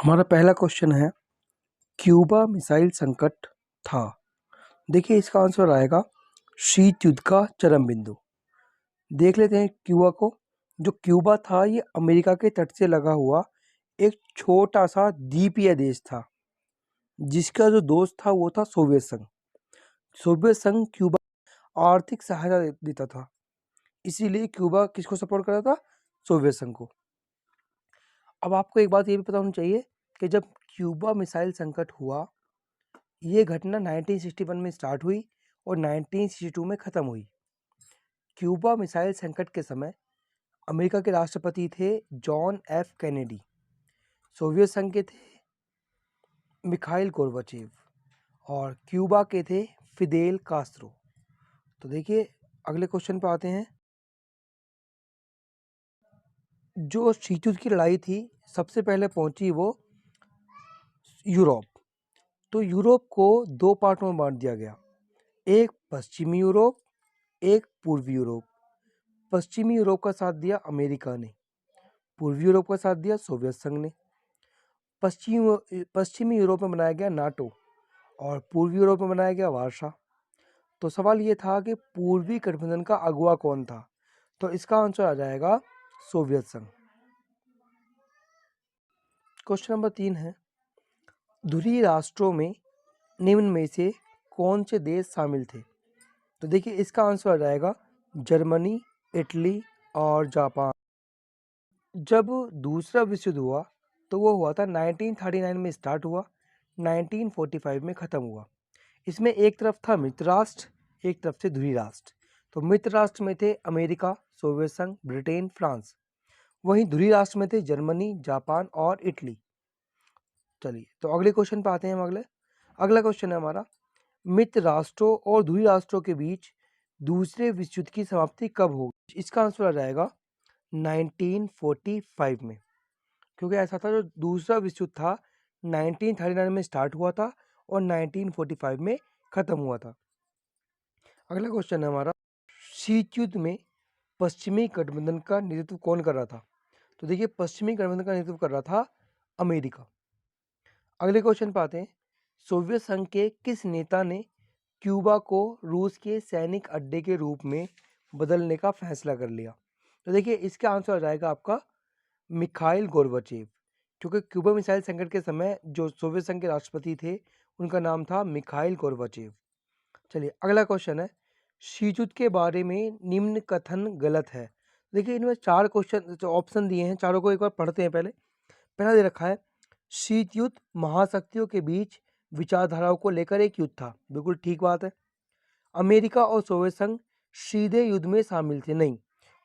हमारा पहला क्वेश्चन है, क्यूबा मिसाइल संकट था। देखिए इसका आंसर आएगा शीत युद्ध का चरम बिंदु। देख लेते हैं क्यूबा को। जो क्यूबा था ये अमेरिका के तट से लगा हुआ एक छोटा सा द्वीपीय देश था, जिसका जो दोस्त था वो था सोवियत संघ। सोवियत संघ क्यूबा आर्थिक सहायता देता था, इसीलिए क्यूबा किसको सपोर्ट कर रहा था? सोवियत संघ को। अब आपको एक बात ये भी पता होनी चाहिए कि जब क्यूबा मिसाइल संकट हुआ, ये घटना 1961 में स्टार्ट हुई और 1962 में ख़त्म हुई। क्यूबा मिसाइल संकट के समय अमेरिका के राष्ट्रपति थे जॉन एफ कैनेडी, सोवियत संघ के थे मिखाइल गोर्बाचेव और क्यूबा के थे फिदेल कास्त्रो। तो देखिए अगले क्वेश्चन पे आते हैं। जो शीत युद्ध की लड़ाई थी सबसे पहले पहुंची वो यूरोप। तो यूरोप को दो पार्टों में बांट दिया गया, एक पश्चिमी यूरोप, एक पूर्वी यूरोप। पश्चिमी यूरोप का साथ दिया अमेरिका ने, पूर्वी यूरोप का साथ दिया सोवियत संघ ने। पश्चिमी यूरोप में बनाया गया नाटो और पूर्वी यूरोप में बनाया गया वार्सा। तो सवाल ये था कि पूर्वी गठबंधन का अगुवा कौन था? तो इसका आंसर आ जाएगा सोवियत संघ। क्वेश्चन नंबर 3 है, ध्रुवीय राष्ट्रों में निम्न में से कौन से देश शामिल थे? तो देखिए इसका आंसर आ जाएगा जर्मनी, इटली और जापान। जब दूसरा विश्व युद्ध हुआ तो वो हुआ था 1939 में स्टार्ट हुआ, 1945 में ख़त्म हुआ। इसमें एक तरफ था मित्र राष्ट्र, एक तरफ से ध्रुवीय राष्ट्र। तो मित्र राष्ट्र में थे अमेरिका, सोवियत संघ, ब्रिटेन, फ्रांस। वहीं ध्रुवीय राष्ट्र में थे जर्मनी, जापान और इटली। चलिए तो अगले क्वेश्चन पे आते हैं हम। अगला क्वेश्चन है हमारा, मित्र राष्ट्रों और ध्रुवीय राष्ट्रों के बीच दूसरे विश्व युद्ध की समाप्ति कब होगी? इसका आंसर आ जाएगा 1945 में, क्योंकि ऐसा था जो दूसरा विश्व युद्ध था 1939 में स्टार्ट हुआ था और 1945 में ख़त्म हुआ था। अगला क्वेश्चन है हमारा, शीत युद्ध में पश्चिमी गठबंधन का नेतृत्व कौन कर रहा था? तो देखिए पश्चिमी गठबंधन का नेतृत्व कर रहा था अमेरिका। अगले क्वेश्चन पे आते हैं, सोवियत संघ के किस नेता ने क्यूबा को रूस के सैनिक अड्डे के रूप में बदलने का फैसला कर लिया? तो देखिए इसका आंसर आ जाएगा आपका मिखाइल गोर्बाचेव, क्योंकि क्यूबा मिसाइल संकट के समय जो सोवियत संघ के राष्ट्रपति थे उनका नाम था मिखाइल गोर्बाचेव। चलिए अगला क्वेश्चन है, शीत युद्ध के बारे में निम्न कथन गलत है। देखिए इनमें 4 क्वेश्चन ऑप्शन दिए हैं, चारों को एक बार पढ़ते हैं। पहला दे रखा है, शीत युद्ध महाशक्तियों के बीच विचारधाराओं को लेकर एक युद्ध था। बिल्कुल ठीक बात है। अमेरिका और सोवियत संघ सीधे युद्ध में शामिल थे? नहीं,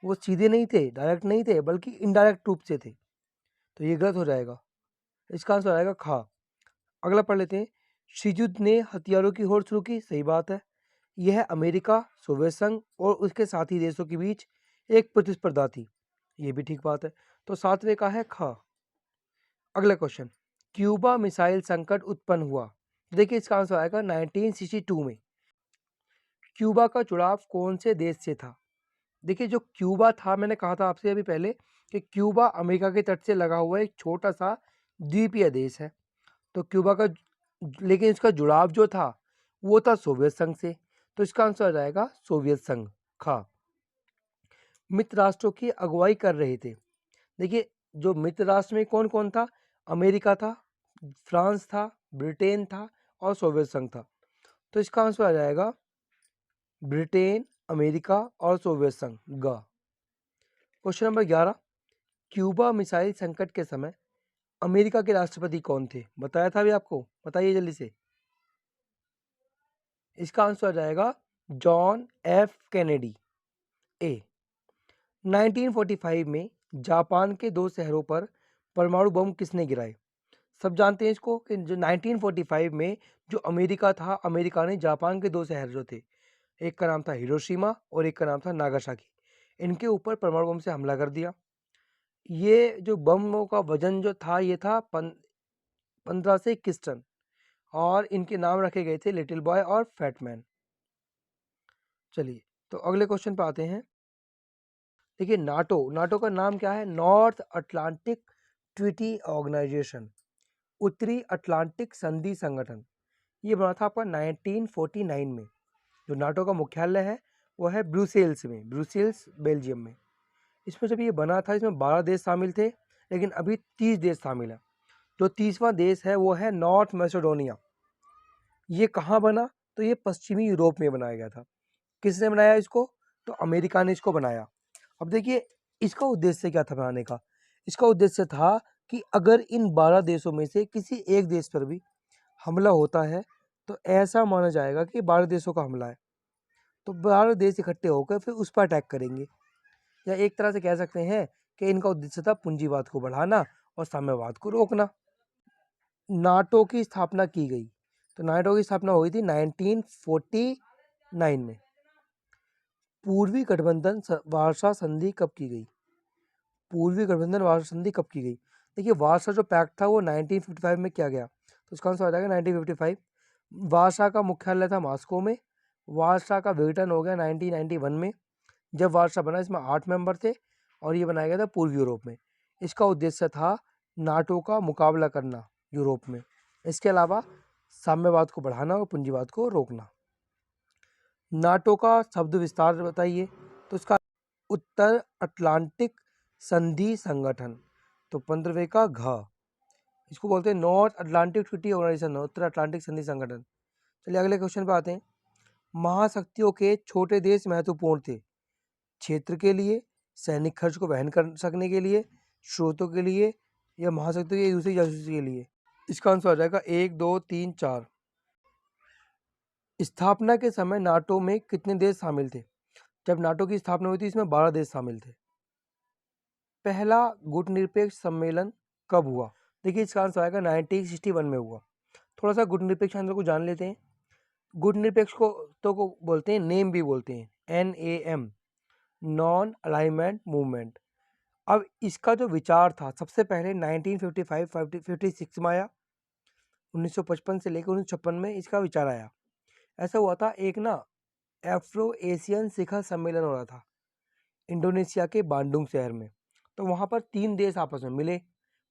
वो सीधे नहीं थे, डायरेक्ट नहीं थे, बल्कि इनडायरेक्ट रूप से थे। तो ये गलत हो जाएगा, इसका आंसर आएगा खा। अगला पढ़ लेते हैं, शीत युद्ध ने हथियारों की होड़ शुरू की। सही बात है, यह अमेरिका, सोवियत संघ और उसके साथी देशों के बीच एक प्रतिस्पर्धा थी। ये भी ठीक बात है, तो 7वें का है खा। अगला क्वेश्चन, क्यूबा मिसाइल संकट उत्पन्न हुआ। देखिए इसका आंसर आएगा 1962 में। क्यूबा का जुड़ाव कौन से देश से था? देखिए जो क्यूबा था, मैंने कहा था आपसे अभी पहले कि क्यूबा अमेरिका के तट से लगा हुआ एक छोटा सा द्वीपीय देश है। तो क्यूबा का लेकिन इसका जुड़ाव जो था वो था सोवियत संघ से। तो इसका आंसर आ जाएगा सोवियत संघ खा। मित्र राष्ट्रों की अगुवाई कर रहे थे। देखिए जो मित्र राष्ट्र में कौन कौन था? अमेरिका था, फ्रांस था, ब्रिटेन था और सोवियत संघ था। तो इसका आंसर आ जाएगा ब्रिटेन, अमेरिका और सोवियत संघ ग। क्वेश्चन नंबर 11, क्यूबा मिसाइल संकट के समय अमेरिका के राष्ट्रपति कौन थे? बताया था अभी आपको, बताइए जल्दी से। इसका आंसर आ जाएगा जॉन एफ कैनेडी ए। 1945 में जापान के 2 शहरों पर परमाणु बम किसने गिराए? सब जानते हैं इसको कि जो 1945 में जो अमेरिका था, अमेरिका ने जापान के 2 शहर जो थे, एक का नाम था हिरोशिमा और एक का नाम था नागासाकी, इनके ऊपर परमाणु बम से हमला कर दिया। ये जो बमों का वजन जो था ये था 15 से 21 टन और इनके नाम रखे गए थे लिटिल बॉय और फैट मैन। चलिए तो अगले क्वेश्चन पे आते हैं। देखिए नाटो का नाम क्या है? North Atlantic Treaty Organization. उत्तरी अटलांटिक संधि संगठन, ये बना था आपका 1949 में। जो नाटो का मुख्यालय है वो है ब्रुसेल्स में, ब्रुसेल्स बेल्जियम में। इसमें जब ये बना था इसमें 12 देश शामिल थे, लेकिन अभी 30 देश शामिल हैं। जो 30वां देश है वो है नॉर्थ मैसेडोनिया। ये कहाँ बना? तो ये पश्चिमी यूरोप में बनाया गया था। किसने बनाया इसको? तो अमेरिका ने इसको बनाया। अब देखिए इसका उद्देश्य क्या था बनाने का? इसका उद्देश्य था कि अगर इन 12 देशों में से किसी एक देश पर भी हमला होता है तो ऐसा माना जाएगा कि 12 देशों का हमला है, तो 12 देश इकट्ठे होकर फिर उस पर अटैक करेंगे। या एक तरह से कह सकते हैं कि इनका उद्देश्य था पूंजीवाद को बढ़ाना और साम्यवाद को रोकना। नाटो की स्थापना की गई, तो नाटो की स्थापना हुई थी 1949 में। पूर्वी गठबंधन वार्सा संधि कब की गई? पूर्वी गठबंधन वार्सा संधि कब की गई? देखिए वार्सा जो पैक्ट था वो 1955 में किया गया, तो उसका आंसर आ जाएगा 1955। वार्सा का मुख्यालय था मॉस्को में। वार्सा का विघटन हो गया 1991 में। जब वार्सा बना इसमें 8 मेंबर थे और ये बनाया गया था पूर्वी यूरोप में। इसका उद्देश्य था नाटो का मुकाबला करना यूरोप में, इसके अलावा साम्यवाद को बढ़ाना और पूंजीवाद को रोकना। नाटो का शब्द विस्तार बताइए, तो इसका उत्तर अटलांटिक संधि संगठन, तो 15वें का घ। इसको बोलते हैं नॉर्थ अटलांटिक ट्रीटी ऑर्गेनाइजेशन, उत्तर अटलांटिक संधि संगठन। चलिए अगले क्वेश्चन पे आते हैं। महाशक्तियों के छोटे देश महत्वपूर्ण थे क्षेत्र के लिए, सैनिक खर्च को वहन कर सकने के लिए, स्रोतों के लिए, या महाशक्तियों की दूसरी जासूसी के लिए? इसका आंसर आ जाएगा 1 2 3 4। स्थापना के समय नाटो में कितने देश शामिल थे? जब नाटो की स्थापना हुई थी इसमें 12 देश शामिल थे। पहला गुटनिरपेक्ष सम्मेलन कब हुआ? देखिए इसका आंसर आएगा 1961 में हुआ। थोड़ा सा गुटनिरपेक्ष आंदोलन को जान लेते हैं। गुटनिरपेक्ष को बोलते हैं, नेम भी बोलते हैं, NAM, नॉन अलाइनमेंट मूवमेंट। अब इसका जो विचार था सबसे पहले 1955-56 में आया। 1955 से लेकर 1956 में इसका विचार आया। ऐसा हुआ था, एक ना एफ्रो एशियन शिखर सम्मेलन हो रहा था इंडोनेशिया के बांडुंग शहर में। तो वहाँ पर 3 देश आपस में मिले,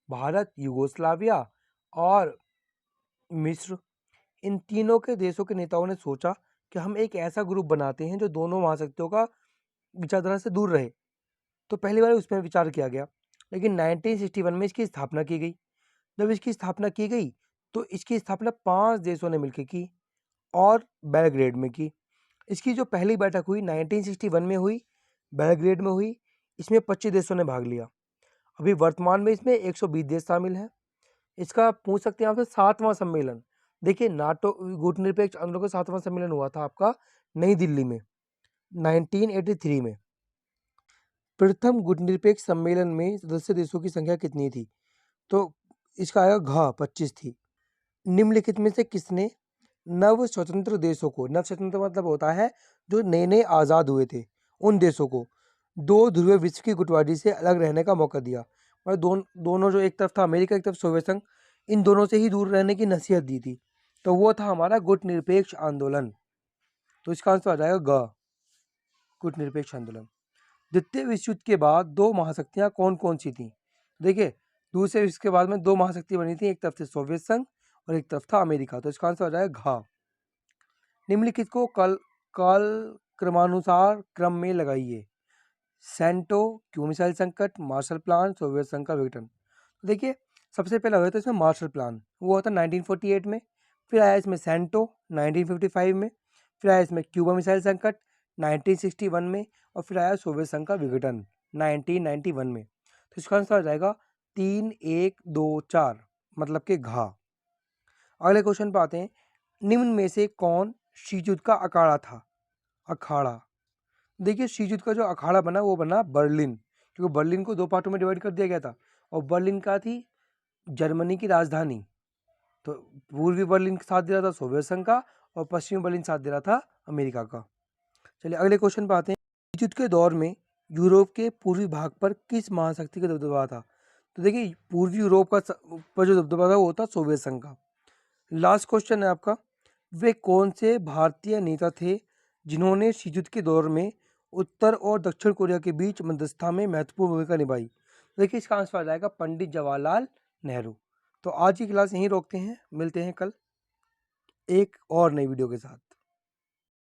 भारत, यूगोस्लाविया और मिस्र। इन तीनों के देशों के नेताओं ने सोचा कि हम एक ऐसा ग्रुप बनाते हैं जो दोनों महाशक्तियों का विचारधारा से दूर रहे। तो पहली बार उसमें विचार किया गया, लेकिन 1961 में इसकी स्थापना की गई। जब इसकी स्थापना की गई तो इसकी स्थापना 5 देशों ने मिलकर की और बेलग्रेड में की। इसकी जो पहली बैठक हुई 1961 में हुई, बेलग्रेड में हुई। इसमें 25 देशों ने भाग लिया। अभी वर्तमान में इसमें 120 देश शामिल हैं। इसका पूछ सकते हैं आपसे 7वां सम्मेलन। देखिए नाटो गुटनिरपेक्ष आंदोलन का 7वां सम्मेलन हुआ था आपका नई दिल्ली में 1983 में। प्रथम गुटनिरपेक्ष सम्मेलन में सदस्य देशों की संख्या कितनी थी? तो इसका आएगा घ 25 थी। निम्नलिखित में से किसने नव स्वतंत्र देशों को, नव स्वतंत्र मतलब होता है जो नए नए आज़ाद हुए थे, उन देशों को 2 ध्रुवीय विश्व की गुटबाजी से अलग रहने का मौका दिया? और दोनों जो एक तरफ था अमेरिका, एक तरफ सोवियत संघ, इन दोनों से ही दूर रहने की नसीहत दी थी। तो वो था हमारा गुटनिरपेक्ष आंदोलन। तो इसका आंसर आ जाएगा ग, गुटनिरपेक्ष आंदोलन। द्वितीय विश्व युद्ध के बाद 2 महाशक्तियां कौन कौन सी थी? देखिए दूसरे विश्व के बाद में 2 महाशक्तियां बनी थी, एक तरफ से सोवियत संघ और एक तरफ था अमेरिका। तो इसका आंसर आ जाएगा घ। निम्नलिखित को काल क्रमानुसार क्रम में लगाइए। सेंटो, क्यूबा मिसाइल संकट, मार्शल प्लान, सोवियत संघ का विघटन। तो देखिए सबसे पहला हुआ था इसमें मार्शल प्लान, वो हुआ था 1948 में। फिर आया इसमें सेंटो 1955 में। फिर आया इसमें क्यूबा मिसाइल संकट 1961 में। और फिर आया सोवियत संघ का विघटन 1991 में। तो इसका आंसर आ जाएगा 3 1 2 4, मतलब कि घा। अगले क्वेश्चन पर आते हैं। निम्न में से कौन शीत युद्ध का अखाड़ा था? अखाड़ा, देखिए शीत युद्ध का जो अखाड़ा बना वो बना बर्लिन, क्योंकि बर्लिन को 2 पार्टों में डिवाइड कर दिया गया था और बर्लिन का थी जर्मनी की राजधानी। तो पूर्वी बर्लिन साथ दे रहा था सोवियत संघ का और पश्चिमी बर्लिन साथ दे रहा था अमेरिका का। चलिए अगले क्वेश्चन पर आते हैं। शीत युद्ध के दौर में यूरोप के पूर्वी भाग पर किस महाशक्ति का दबदबा था? तो देखिए पूर्वी यूरोप का पर जो दबदबा था वो था सोवियत संघ का। लास्ट क्वेश्चन है आपका, वे कौन से भारतीय नेता थे जिन्होंने शीत युद्ध के दौर में उत्तर और दक्षिण कोरिया के बीच मध्यस्थता में महत्वपूर्ण भूमिका निभाई? देखिए इसका आंसर आ जाएगा पंडित जवाहरलाल नेहरू। तो आज की क्लास यहीं रोकते हैं, मिलते हैं कल एक और नई वीडियो के साथ।